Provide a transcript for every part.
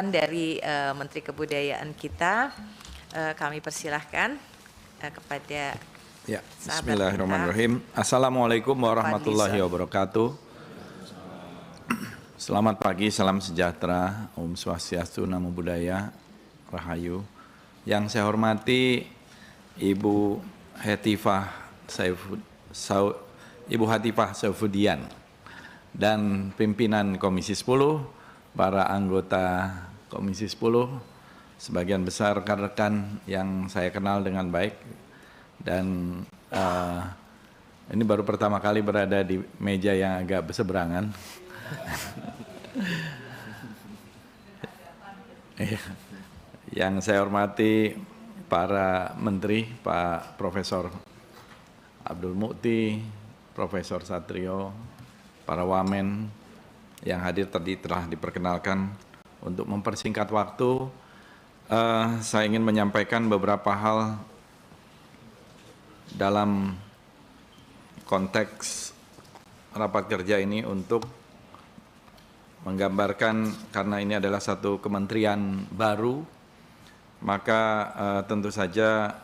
Dari Menteri Kebudayaan kita, kami persilahkan kepada ya, Bismillahirrahmanirrahim. Assalamualaikum warahmatullahi wabarakatuh. Selamat pagi, salam sejahtera, Om Swastiastu, Namo Buddhaya, Rahayu. Yang saya hormati Ibu Hatifah Saifudian dan pimpinan Komisi 10, para anggota Komisi 10, sebagian besar rekan-rekan yang saya kenal dengan baik, dan ini baru pertama kali berada di meja yang agak berseberangan. Yang saya hormati para menteri, Pak Profesor Abdul Mukti, Profesor Satrio, para wamen yang hadir tadi telah diperkenalkan. Untuk mempersingkat waktu, saya ingin menyampaikan beberapa hal dalam konteks rapat kerja ini untuk menggambarkan, karena ini adalah satu kementerian baru, maka tentu saja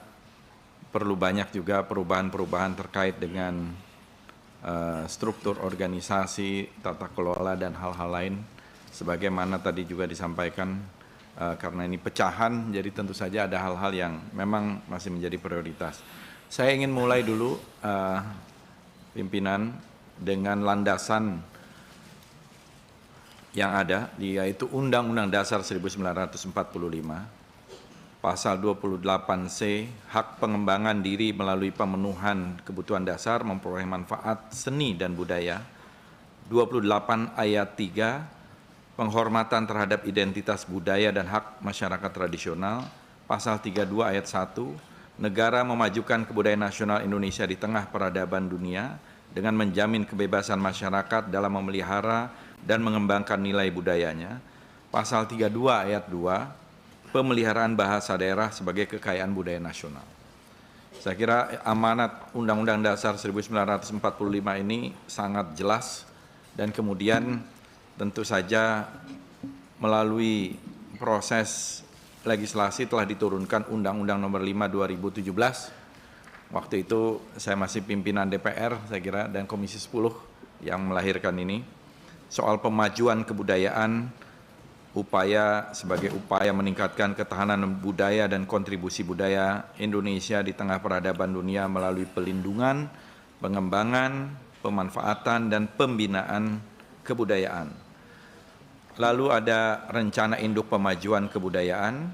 perlu banyak juga perubahan-perubahan terkait dengan struktur organisasi, tata kelola, dan hal-hal lain. Sebagaimana tadi juga disampaikan, karena ini pecahan, jadi tentu saja ada hal-hal yang memang masih menjadi prioritas. Saya ingin mulai dulu, pimpinan, dengan landasan yang ada, yaitu Undang-Undang Dasar 1945, Pasal 28C, hak pengembangan diri melalui pemenuhan kebutuhan dasar memperoleh manfaat seni dan budaya. 28 ayat 3, penghormatan terhadap identitas budaya dan hak masyarakat tradisional. Pasal 32 ayat 1, negara memajukan kebudayaan nasional Indonesia di tengah peradaban dunia dengan menjamin kebebasan masyarakat dalam memelihara dan mengembangkan nilai budayanya. Pasal 32 ayat 2, pemeliharaan bahasa daerah sebagai kekayaan budaya nasional. Saya kira amanat Undang-Undang Dasar 1945 ini sangat jelas, dan kemudian tentu saja melalui proses legislasi telah diturunkan Undang-Undang Nomor 5 2017. Waktu itu saya masih pimpinan DPR, saya kira, dan Komisi 10 yang melahirkan ini, soal pemajuan kebudayaan, sebagai upaya meningkatkan ketahanan budaya dan kontribusi budaya Indonesia di tengah peradaban dunia melalui pelindungan, pengembangan, pemanfaatan, dan pembinaan kebudayaan. Lalu ada rencana induk pemajuan kebudayaan,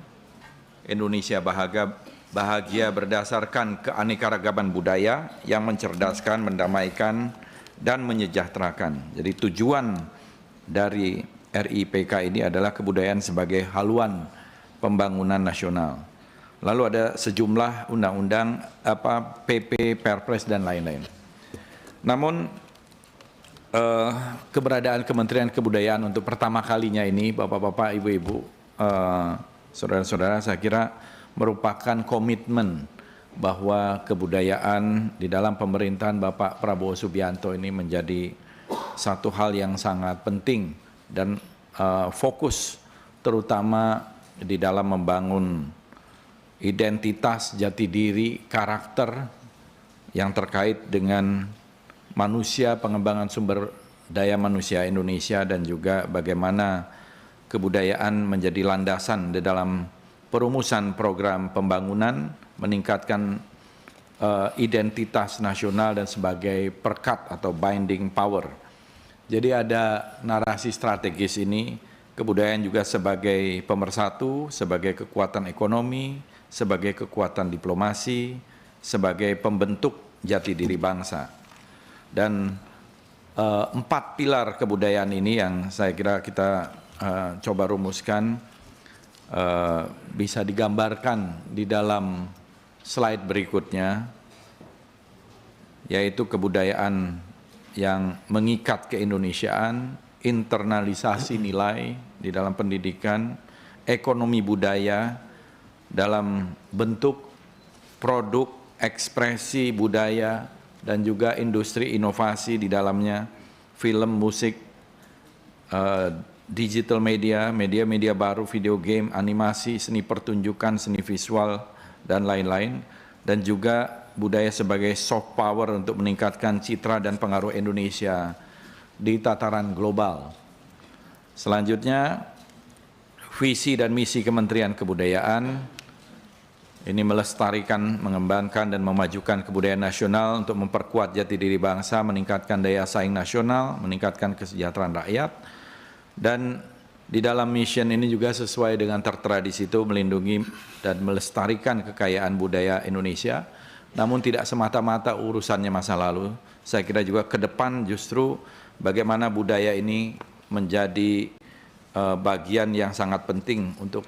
Indonesia bahagia berdasarkan keanekaragaman budaya yang mencerdaskan, mendamaikan, dan menyejahterakan. Jadi tujuan dari RIPK ini adalah kebudayaan sebagai haluan pembangunan nasional. Lalu ada sejumlah undang-undang, PP, Perpres, dan lain-lain. Namun keberadaan Kementerian Kebudayaan untuk pertama kalinya ini, Bapak-bapak, Ibu-ibu, saudara-saudara, saya kira merupakan komitmen bahwa kebudayaan di dalam pemerintahan Bapak Prabowo Subianto ini menjadi satu hal yang sangat penting dan fokus terutama di dalam membangun identitas, jati diri, karakter yang terkait dengan manusia, pengembangan sumber daya manusia Indonesia, dan juga bagaimana kebudayaan menjadi landasan di dalam perumusan program pembangunan, meningkatkan identitas nasional dan sebagai perkat atau binding power. Jadi ada narasi strategis ini, kebudayaan juga sebagai pemersatu, sebagai kekuatan ekonomi, sebagai kekuatan diplomasi, sebagai pembentuk jati diri bangsa. Dan 4 pilar kebudayaan ini yang saya kira kita coba rumuskan, bisa digambarkan di dalam slide berikutnya, yaitu kebudayaan yang mengikat keindonesiaan, internalisasi nilai di dalam pendidikan, ekonomi budaya dalam bentuk produk, ekspresi budaya, dan juga industri inovasi di dalamnya, film, musik, digital media, media-media baru, video game, animasi, seni pertunjukan, seni visual, dan lain-lain, dan juga budaya sebagai soft power untuk meningkatkan citra dan pengaruh Indonesia di tataran global. Selanjutnya, visi dan misi Kementerian Kebudayaan ini melestarikan, mengembangkan, dan memajukan kebudayaan nasional untuk memperkuat jati diri bangsa, meningkatkan daya saing nasional, meningkatkan kesejahteraan rakyat, dan di dalam mission ini juga sesuai dengan tertera di situ melindungi dan melestarikan kekayaan budaya Indonesia, namun tidak semata-mata urusannya masa lalu. Saya kira juga ke depan justru bagaimana budaya ini menjadi bagian yang sangat penting untuk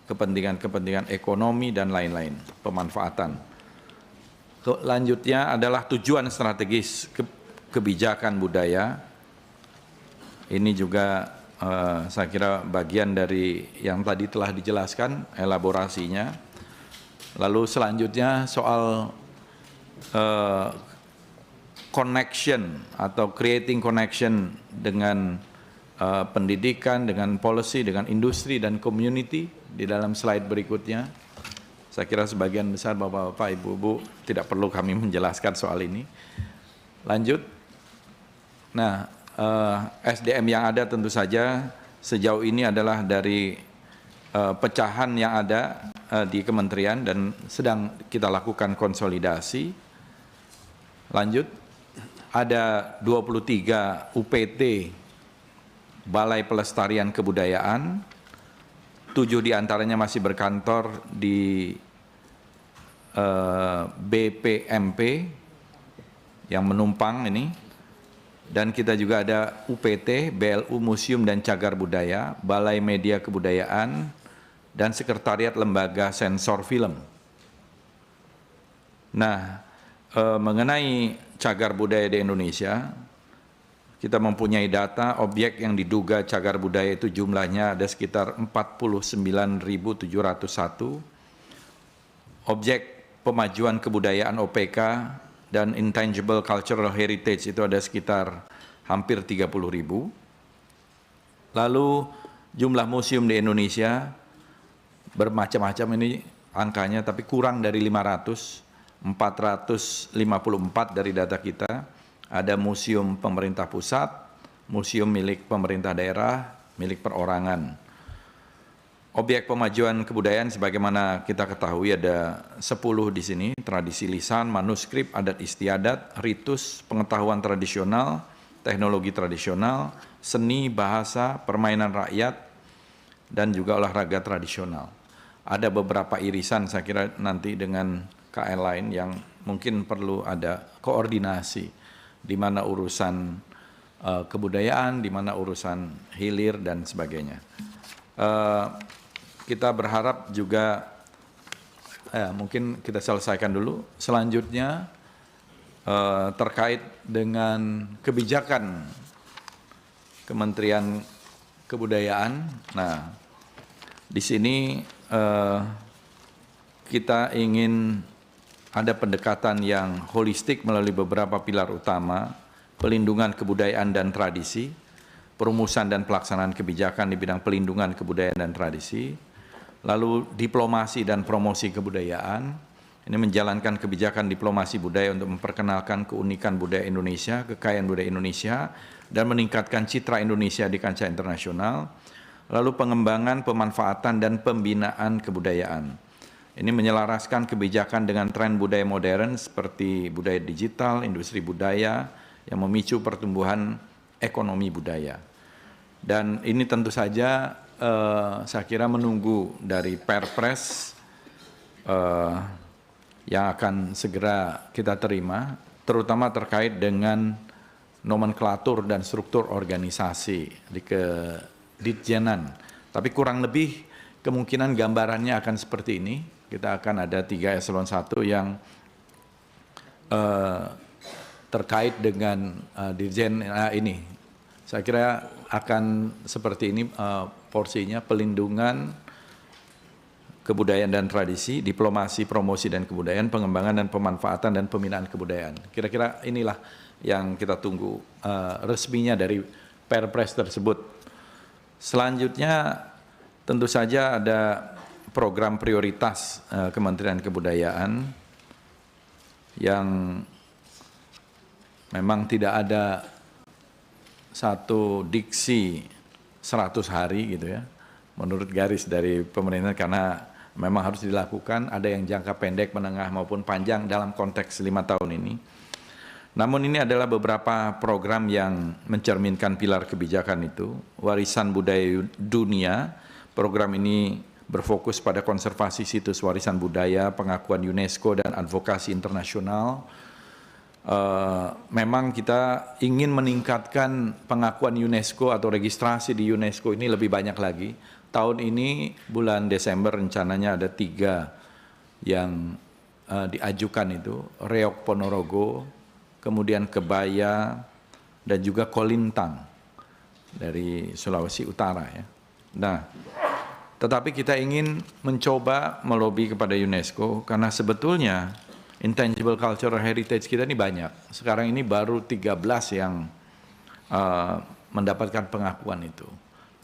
kepentingan-kepentingan ekonomi dan lain-lain, pemanfaatan. Selanjutnya adalah tujuan strategis kebijakan budaya. Ini juga saya kira bagian dari yang tadi telah dijelaskan elaborasinya. Lalu selanjutnya soal connection atau creating connection dengan pendidikan, dengan policy, dengan industri dan community di dalam slide berikutnya. Saya kira sebagian besar Bapak-Bapak, Ibu-Ibu tidak perlu kami menjelaskan soal ini. Lanjut. Nah, SDM yang ada tentu saja sejauh ini adalah dari pecahan yang ada di kementerian dan sedang kita lakukan konsolidasi. Lanjut, ada 23 UPT Balai Pelestarian Kebudayaan, 7 diantaranya masih berkantor di BPMP yang menumpang ini. Dan kita juga ada UPT, BLU Museum dan Cagar Budaya, Balai Media Kebudayaan, dan Sekretariat Lembaga Sensor Film. Nah, mengenai cagar budaya di Indonesia, kita mempunyai data objek yang diduga cagar budaya itu jumlahnya ada sekitar 49.701, objek pemajuan kebudayaan OPK, dan intangible cultural heritage itu ada sekitar hampir 30.000. Lalu jumlah museum di Indonesia bermacam-macam ini angkanya, tapi kurang dari 500, 454 dari data kita. Ada museum pemerintah pusat, museum milik pemerintah daerah, milik perorangan. Objek pemajuan kebudayaan sebagaimana kita ketahui ada 10 di sini, tradisi lisan, manuskrip, adat istiadat, ritus, pengetahuan tradisional, teknologi tradisional, seni, bahasa, permainan rakyat, dan juga olahraga tradisional. Ada beberapa irisan saya kira nanti dengan KL lain yang mungkin perlu ada koordinasi, di mana urusan kebudayaan, di mana urusan hilir dan sebagainya. Kita berharap juga, mungkin kita selesaikan dulu. Selanjutnya terkait dengan kebijakan Kementerian Kebudayaan. Nah, di sini kita ingin ada pendekatan yang holistik melalui beberapa pilar utama, pelindungan kebudayaan dan tradisi, perumusan dan pelaksanaan kebijakan di bidang pelindungan kebudayaan dan tradisi, lalu diplomasi dan promosi kebudayaan, ini menjalankan kebijakan diplomasi budaya untuk memperkenalkan keunikan budaya Indonesia, kekayaan budaya Indonesia, dan meningkatkan citra Indonesia di kancah internasional, lalu pengembangan, pemanfaatan, dan pembinaan kebudayaan. Ini menyelaraskan kebijakan dengan tren budaya modern seperti budaya digital, industri budaya, yang memicu pertumbuhan ekonomi budaya. Dan ini tentu saja saya kira menunggu dari Perpres yang akan segera kita terima, terutama terkait dengan nomenklatur dan struktur organisasi di Keditjenan. Tapi kurang lebih kemungkinan gambarannya akan seperti ini. Kita akan ada 3 eselon 1 yang terkait dengan Dirjen ini. Saya kira akan seperti ini porsinya: pelindungan kebudayaan dan tradisi, diplomasi, promosi dan kebudayaan, pengembangan dan pemanfaatan dan pembinaan kebudayaan. Kira-kira inilah yang kita tunggu resminya dari Perpres tersebut. Selanjutnya tentu saja ada program prioritas Kementerian Kebudayaan yang memang tidak ada satu diksi 100 hari gitu ya, menurut garis dari pemerintah, karena memang harus dilakukan, ada yang jangka pendek, menengah maupun panjang dalam konteks 5 tahun ini. Namun ini adalah beberapa program yang mencerminkan pilar kebijakan itu. Warisan budaya dunia, program ini berfokus pada konservasi situs warisan budaya, pengakuan UNESCO dan advokasi internasional. Memang kita ingin meningkatkan pengakuan UNESCO atau registrasi di UNESCO ini lebih banyak lagi. Tahun ini bulan Desember rencananya ada 3 yang diajukan itu, Reok Ponorogo, kemudian Kebaya, dan juga Kolintang dari Sulawesi Utara ya. Nah, tetapi kita ingin mencoba melobi kepada UNESCO karena sebetulnya intangible cultural heritage kita ini banyak. Sekarang ini baru 13 yang mendapatkan pengakuan itu.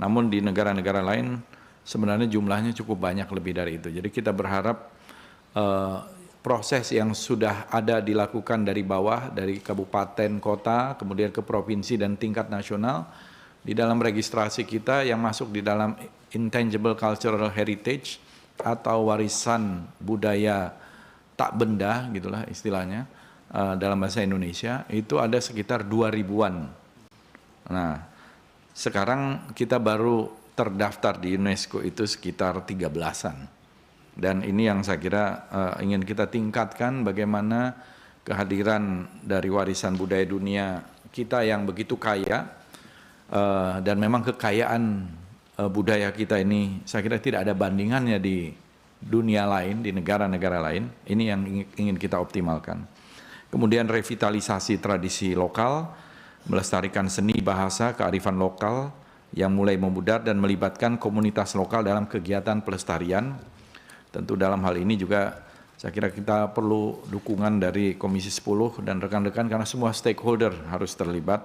Namun di negara-negara lain sebenarnya jumlahnya cukup banyak lebih dari itu. Jadi kita berharap proses yang sudah ada dilakukan dari bawah, dari kabupaten, kota, kemudian ke provinsi dan tingkat nasional, di dalam registrasi kita yang masuk di dalam intangible cultural heritage atau warisan budaya tak benda, gitulah istilahnya dalam bahasa Indonesia, itu ada sekitar 2.000-an. Nah, sekarang kita baru terdaftar di UNESCO itu sekitar 13-an. Dan ini yang saya kira ingin kita tingkatkan, bagaimana kehadiran dari warisan budaya dunia kita yang begitu kaya, dan memang kekayaan budaya kita ini saya kira tidak ada bandingannya di dunia lain, di negara-negara lain. Ini yang ingin kita optimalkan. Kemudian revitalisasi tradisi lokal, melestarikan seni, bahasa, kearifan lokal yang mulai memudar dan melibatkan komunitas lokal dalam kegiatan pelestarian. Tentu dalam hal ini juga saya kira kita perlu dukungan dari Komisi 10 dan rekan-rekan karena semua stakeholder harus terlibat.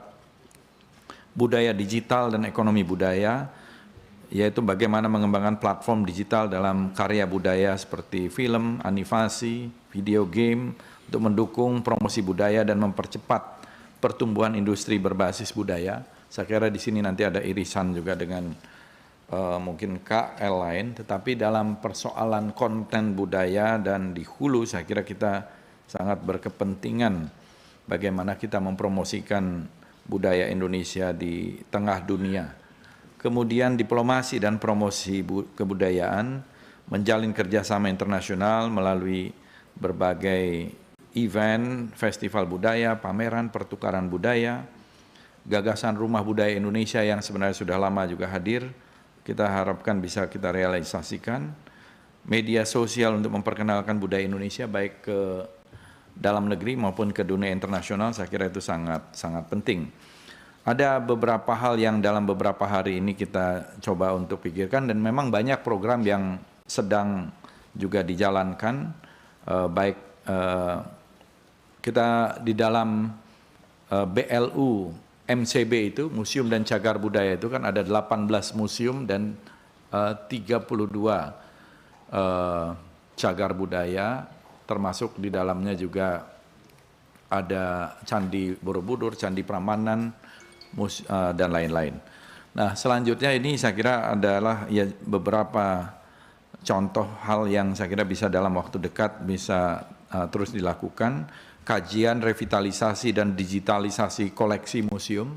Budaya digital dan ekonomi budaya, yaitu bagaimana mengembangkan platform digital dalam karya budaya seperti film, animasi, video game, untuk mendukung promosi budaya dan mempercepat pertumbuhan industri berbasis budaya. Saya kira di sini nanti ada irisan juga dengan mungkin KL lain, tetapi dalam persoalan konten budaya dan di hulu saya kira kita sangat berkepentingan bagaimana kita mempromosikan budaya Indonesia di tengah dunia. Kemudian diplomasi dan promosi kebudayaan, menjalin kerjasama internasional melalui berbagai event, festival budaya, pameran, pertukaran budaya, gagasan Rumah Budaya Indonesia yang sebenarnya sudah lama juga hadir, kita harapkan bisa kita realisasikan. Media sosial untuk memperkenalkan budaya Indonesia baik ke dalam negeri maupun ke dunia internasional, saya kira itu sangat penting. Ada beberapa hal yang dalam beberapa hari ini kita coba untuk pikirkan, dan memang banyak program yang sedang juga dijalankan, baik kita di dalam BLU MCB itu, Museum dan Cagar Budaya itu kan ada 18 museum dan 32 cagar budaya, termasuk di dalamnya juga ada Candi Borobudur, Candi Prambanan, dan lain-lain. Nah, selanjutnya ini saya kira adalah ya beberapa contoh hal yang saya kira bisa dalam waktu dekat bisa terus dilakukan. Kajian revitalisasi dan digitalisasi koleksi museum,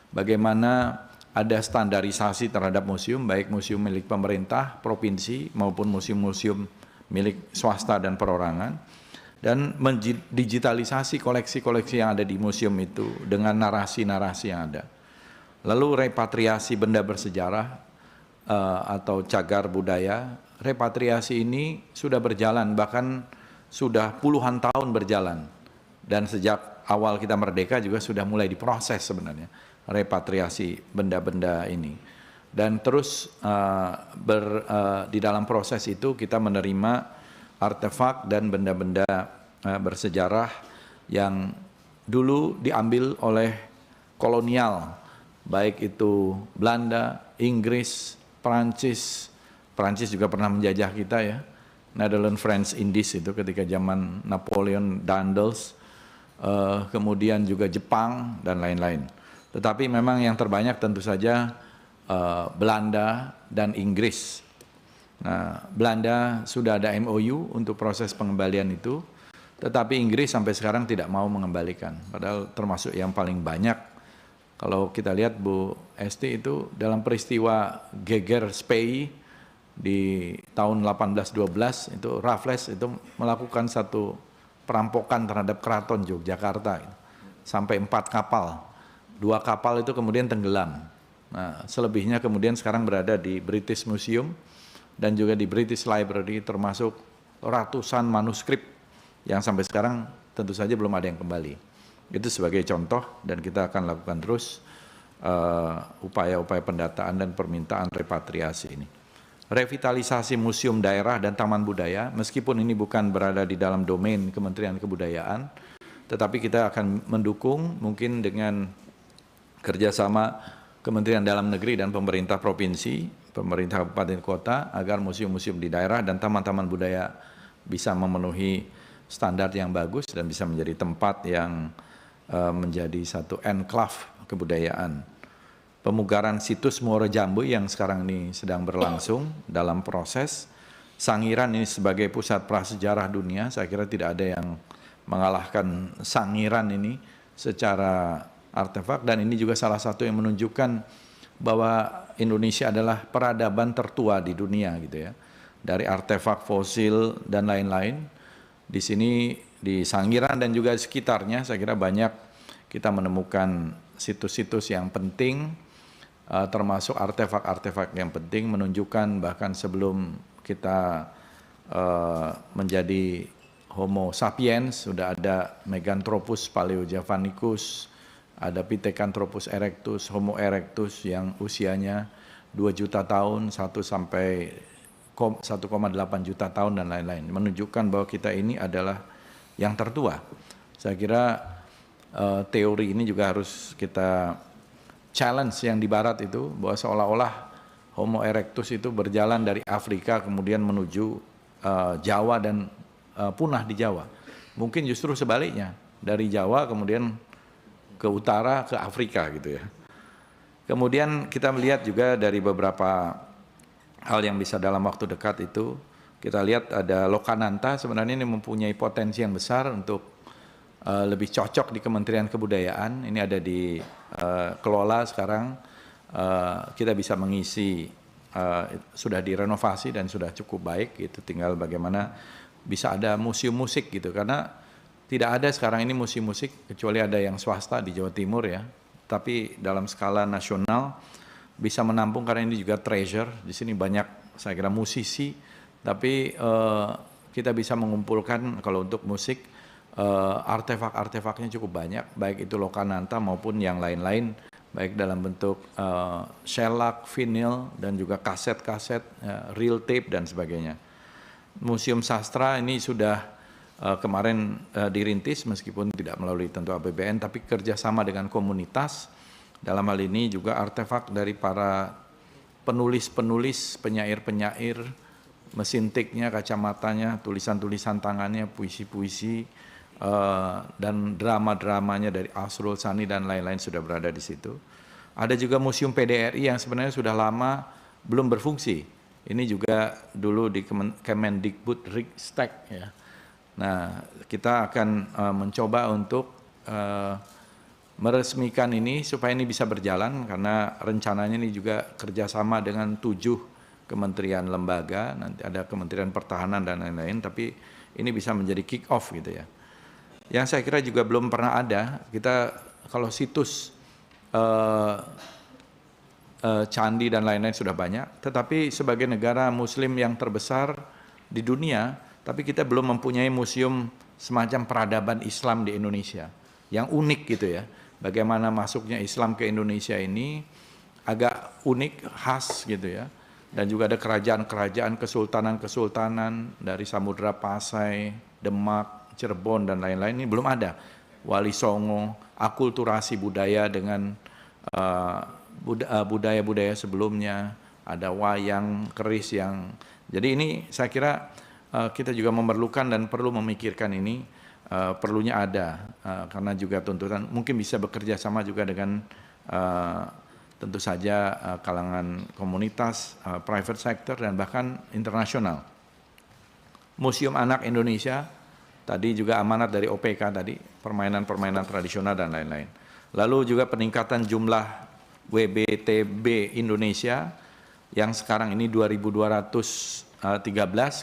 bagaimana ada standarisasi terhadap museum, baik museum milik pemerintah, provinsi, maupun museum-museum milik swasta dan perorangan, dan mendigitalisasi koleksi-koleksi yang ada di museum itu dengan narasi-narasi yang ada. Lalu repatriasi benda bersejarah atau cagar budaya, repatriasi ini sudah berjalan, bahkan sudah puluhan tahun berjalan. Dan sejak awal kita merdeka juga sudah mulai diproses sebenarnya repatriasi benda-benda ini. Dan terus di dalam proses itu kita menerima artefak dan benda-benda bersejarah yang dulu diambil oleh kolonial, baik itu Belanda, Inggris, Prancis juga pernah menjajah kita ya, Netherlands, France, Indies itu ketika zaman Napoleon, Daendels, kemudian juga Jepang dan lain-lain. Tetapi memang yang terbanyak tentu saja Belanda dan Inggris. Nah, Belanda sudah ada MOU untuk proses pengembalian itu, tetapi Inggris sampai sekarang tidak mau mengembalikan. Padahal termasuk yang paling banyak. Kalau kita lihat Bu Esti itu dalam peristiwa Geger Spey di tahun 1812 itu Raffles itu melakukan satu perampokan terhadap keraton Yogyakarta sampai 4 kapal. 2 kapal itu kemudian tenggelam. Nah, selebihnya kemudian sekarang berada di British Museum dan juga di British Library, termasuk ratusan manuskrip yang sampai sekarang tentu saja belum ada yang kembali. Itu sebagai contoh, dan kita akan lakukan terus upaya-upaya pendataan dan permintaan repatriasi ini. Revitalisasi museum daerah dan taman budaya, meskipun ini bukan berada di dalam domain Kementerian Kebudayaan, tetapi kita akan mendukung mungkin dengan kerjasama Kementerian Dalam Negeri dan pemerintah provinsi, pemerintah kabupaten kota, agar museum-museum di daerah dan taman-taman budaya bisa memenuhi standar yang bagus dan bisa menjadi tempat yang menjadi satu enclave kebudayaan. Pemugaran situs Muaro Jambu yang sekarang ini sedang berlangsung dalam proses. Sangiran ini sebagai pusat prasejarah dunia, saya kira tidak ada yang mengalahkan Sangiran ini secara artefak, dan ini juga salah satu yang menunjukkan bahwa Indonesia adalah peradaban tertua di dunia gitu ya. Dari artefak fosil dan lain-lain. Di sini di Sangiran dan juga di sekitarnya saya kira banyak kita menemukan situs-situs yang penting, termasuk artefak-artefak yang penting menunjukkan bahkan sebelum kita menjadi Homo sapiens sudah ada Meganthropus paleojavanicus, ada Pithecanthropus erectus, Homo erectus yang usianya 2 juta tahun, 1 sampai 1,8 juta tahun dan lain-lain. Menunjukkan bahwa kita ini adalah yang tertua. Saya kira teori ini juga harus kita challenge yang di barat itu, bahwa seolah-olah Homo erectus itu berjalan dari Afrika kemudian menuju Jawa dan punah di Jawa. Mungkin justru sebaliknya, dari Jawa kemudian ke utara ke Afrika gitu ya. Kemudian kita melihat juga dari beberapa hal yang bisa dalam waktu dekat itu, kita lihat ada Lokananta sebenarnya ini mempunyai potensi yang besar untuk lebih cocok di Kementerian Kebudayaan. Ini ada di kelola sekarang, kita bisa mengisi, sudah direnovasi dan sudah cukup baik gitu, tinggal bagaimana bisa ada museum musik gitu, karena tidak ada sekarang ini museum musik kecuali ada yang swasta di Jawa Timur ya, tapi dalam skala nasional bisa menampung, karena ini juga treasure. Di sini banyak saya kira musisi, tapi kita bisa mengumpulkan kalau untuk musik artefak-artefaknya cukup banyak, baik itu Lokananta maupun yang lain-lain, baik dalam bentuk shellac, vinyl, dan juga kaset-kaset, reel tape dan sebagainya. Museum Sastra ini sudah kemarin dirintis meskipun tidak melalui tentu APBN, tapi kerjasama dengan komunitas. Dalam hal ini juga artefak dari para penulis-penulis, penyair-penyair, mesin tiknya, kacamatanya, tulisan-tulisan tangannya, puisi-puisi, dan drama-dramanya dari Asrul Sani dan lain-lain sudah berada di situ. Ada juga Museum PDRI yang sebenarnya sudah lama belum berfungsi. Ini juga dulu di Kemendikbud Ristek ya. Nah, kita akan mencoba untuk meresmikan ini supaya ini bisa berjalan, karena rencananya ini juga kerjasama dengan 7 kementerian lembaga, nanti ada Kementerian Pertahanan dan lain-lain, tapi ini bisa menjadi kick off gitu ya. Yang saya kira juga belum pernah ada, kita kalau situs candi dan lain-lain sudah banyak, tetapi sebagai negara muslim yang terbesar di dunia, tapi kita belum mempunyai museum semacam peradaban Islam di Indonesia, yang unik gitu ya. Bagaimana masuknya Islam ke Indonesia ini agak unik, khas gitu ya. Dan juga ada kerajaan-kerajaan, kesultanan-kesultanan dari Samudra Pasai, Demak, Cirebon dan lain-lain, ini belum ada. Wali Songo, akulturasi budaya dengan budaya-budaya sebelumnya, ada wayang, keris yang, jadi ini saya kira kita juga memerlukan dan perlu memikirkan ini, perlunya ada, karena juga tuntutan mungkin bisa bekerja sama juga dengan tentu saja kalangan komunitas, private sector, dan bahkan internasional. Museum Anak Indonesia, tadi juga amanat dari OPK tadi, permainan-permainan tradisional dan lain-lain. Lalu juga peningkatan jumlah WBTB Indonesia yang sekarang ini 2.213,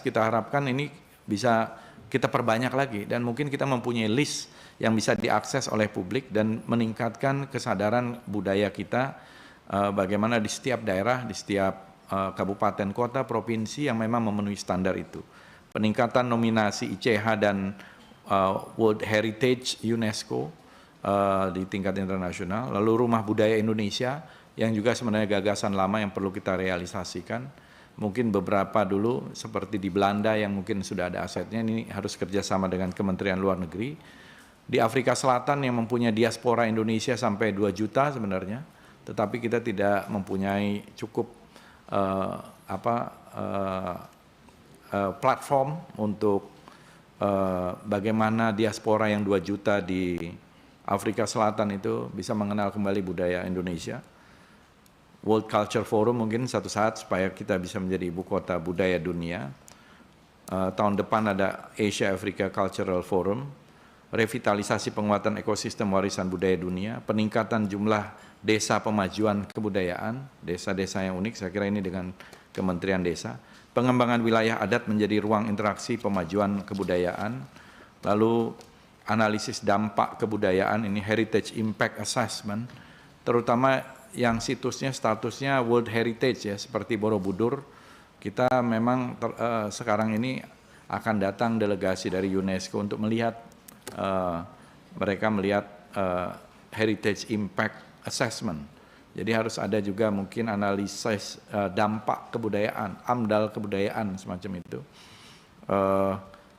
kita harapkan ini bisa kita perbanyak lagi dan mungkin kita mempunyai list yang bisa diakses oleh publik dan meningkatkan kesadaran budaya kita bagaimana di setiap daerah, di setiap kabupaten, kota, provinsi yang memang memenuhi standar itu. Peningkatan nominasi ICH dan World Heritage UNESCO di tingkat internasional, lalu Rumah Budaya Indonesia yang juga sebenarnya gagasan lama yang perlu kita realisasikan. Mungkin beberapa dulu seperti di Belanda yang mungkin sudah ada asetnya, ini harus kerjasama dengan Kementerian Luar Negeri. Di Afrika Selatan yang mempunyai diaspora Indonesia sampai 2 juta sebenarnya, tetapi kita tidak mempunyai cukup platform untuk bagaimana diaspora yang 2 juta di Afrika Selatan itu bisa mengenal kembali budaya Indonesia. World Culture Forum mungkin satu saat supaya kita bisa menjadi ibu kota budaya dunia. Tahun depan ada Asia Africa Cultural Forum, revitalisasi penguatan ekosistem warisan budaya dunia, peningkatan jumlah desa pemajuan kebudayaan, desa-desa yang unik, saya kira ini dengan Kementerian Desa, pengembangan wilayah adat menjadi ruang interaksi pemajuan kebudayaan, lalu analisis dampak kebudayaan, ini Heritage Impact Assessment, terutama yang situsnya statusnya World Heritage ya, seperti Borobudur, kita memang sekarang ini akan datang delegasi dari UNESCO untuk melihat, mereka melihat Heritage Impact Assessment. Jadi harus ada juga mungkin analisis dampak kebudayaan, AMDAL kebudayaan semacam itu.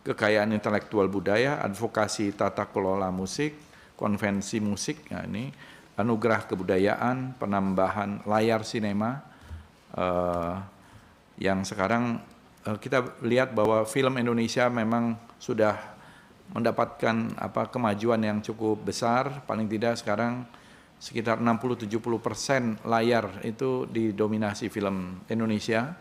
Kekayaan intelektual budaya, advokasi tata kelola musik, konvensi musik, ya ini anugerah kebudayaan, penambahan layar sinema, yang sekarang kita lihat bahwa film Indonesia memang sudah mendapatkan kemajuan yang cukup besar, paling tidak sekarang sekitar 60-70% layar itu didominasi film Indonesia,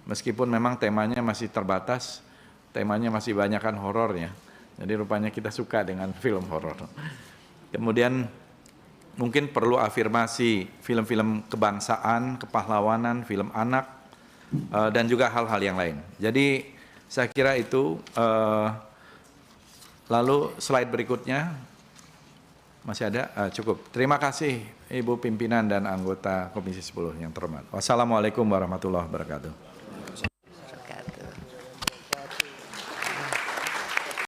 meskipun memang temanya masih terbatas, temanya masih banyakkan horornya, jadi rupanya kita suka dengan film horor. Kemudian mungkin perlu afirmasi film-film kebangsaan, kepahlawanan, film anak, dan juga hal-hal yang lain. Jadi saya kira itu, lalu slide berikutnya, masih ada? Cukup. Terima kasih Ibu Pimpinan dan anggota Komisi 10 yang terhormat. Wassalamualaikum warahmatullahi wabarakatuh.